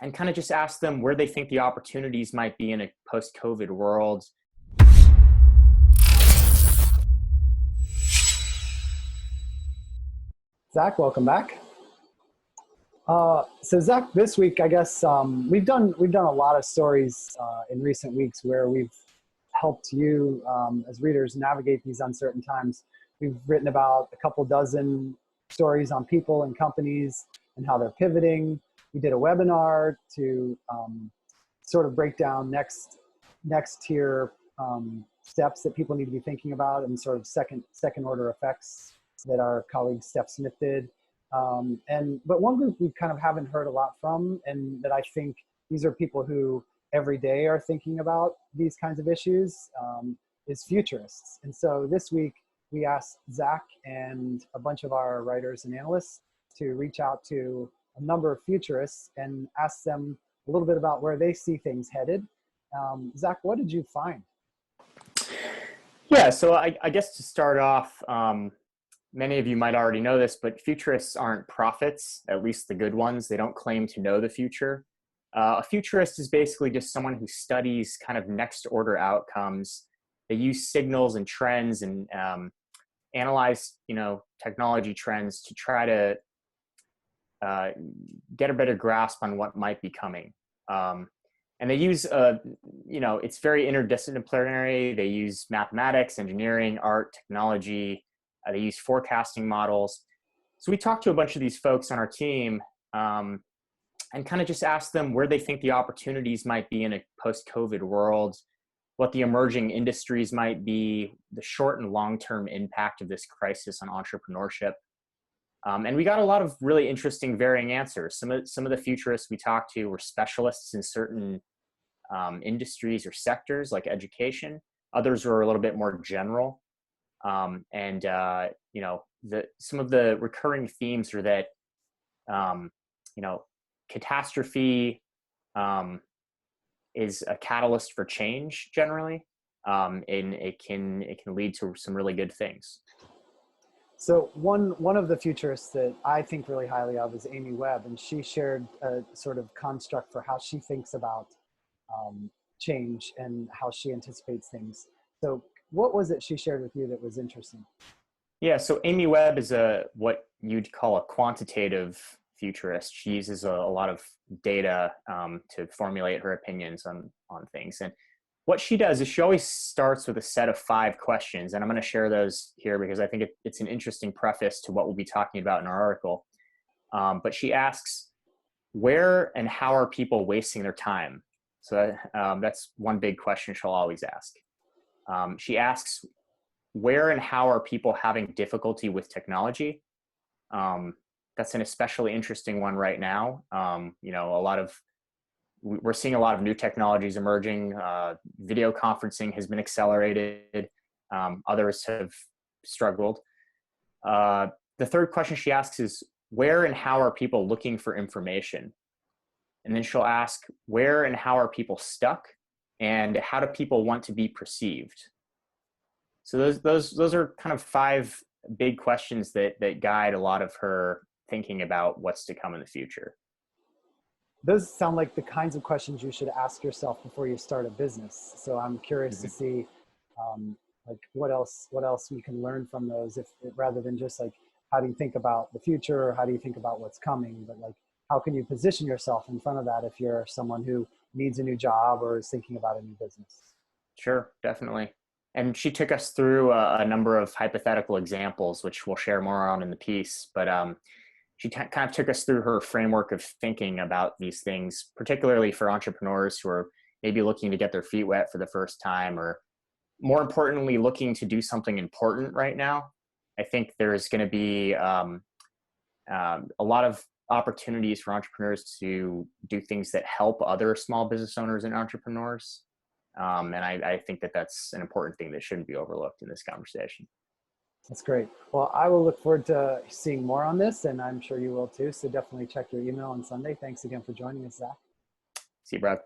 and kind of just ask them where they think the opportunities might be in a post-COVID world. Zach, welcome back. So Zach, this week, I guess we've done a lot of stories in recent weeks where we've helped you as readers navigate these uncertain times. We've written about a couple dozen stories on people and companies and how they're pivoting. We did a webinar to sort of break down next tier steps that people need to be thinking about and sort of second order effects that our colleague Steph Smith did. But one group we kind of haven't heard a lot from, and that I think these are people who every day are thinking about these kinds of issues, is futurists. And so this week we asked Zach and a bunch of our writers and analysts to reach out to a number of futurists and ask them a little bit about where they see things headed. Zach, what did you find? Yeah, so I guess to start off, many of you might already know this, but futurists aren't prophets, at least the good ones. They don't claim to know the future. A futurist is basically just someone who studies kind of next order outcomes. They use signals and trends and analyze, technology trends to try to get a better grasp on what might be coming. And they use, it's very interdisciplinary. They use mathematics, engineering, art, technology. They use forecasting models. So we talked to a bunch of these folks on our team and kind of just asked them where they think the opportunities might be in a post-COVID world, what the emerging industries might be, the short and long-term impact of this crisis on entrepreneurship. And we got a lot of really interesting varying answers. Some of the futurists we talked to were specialists in certain industries or sectors like education. Others were a little bit more general. Some of the recurring themes are that, catastrophe is a catalyst for change generally, and it can lead to some really good things. So one of the futurists that I think really highly of is Amy Webb, and she shared a sort of construct for how she thinks about change and how she anticipates things. So what was it she shared with you that was interesting? Yeah, so Amy Webb is what you'd call a quantitative futurist. She uses a lot of data to formulate her opinions on things. And what she does is she always starts with a set of 5 questions, and I'm going to share those here because I think it's an interesting preface to what we'll be talking about in our article. But she asks, where and how are people wasting their time? So that's one big question she'll always ask. She asks, where and how are people having difficulty with technology? That's an especially interesting one right now. We're seeing a lot of new technologies emerging. Video conferencing has been accelerated. Others have struggled. The third question she asks is, where and how are people looking for information? And then she'll ask, where and how are people stuck? And how do people want to be perceived? So those are kind of 5 big questions that guide a lot of her thinking about what's to come in the future. Those sound like the kinds of questions you should ask yourself before you start a business. So I'm curious to see what else we can learn from those, if rather than just like, how do you think about the future, or how do you think about what's coming, but like, how can you position yourself in front of that if you're someone who needs a new job or is thinking about a new business? Sure, definitely. And she took us through a number of hypothetical examples, which we'll share more on in the piece. But she kind of took us through her framework of thinking about these things, particularly for entrepreneurs who are maybe looking to get their feet wet for the first time, or more importantly, looking to do something important right now. I think there's going to be a lot of opportunities for entrepreneurs to do things that help other small business owners and entrepreneurs. And I think that's an important thing that shouldn't be overlooked in this conversation. That's great. Well, I will look forward to seeing more on this, and I'm sure you will too. So definitely check your email on Sunday. Thanks again for joining us, Zach. See you, Brad.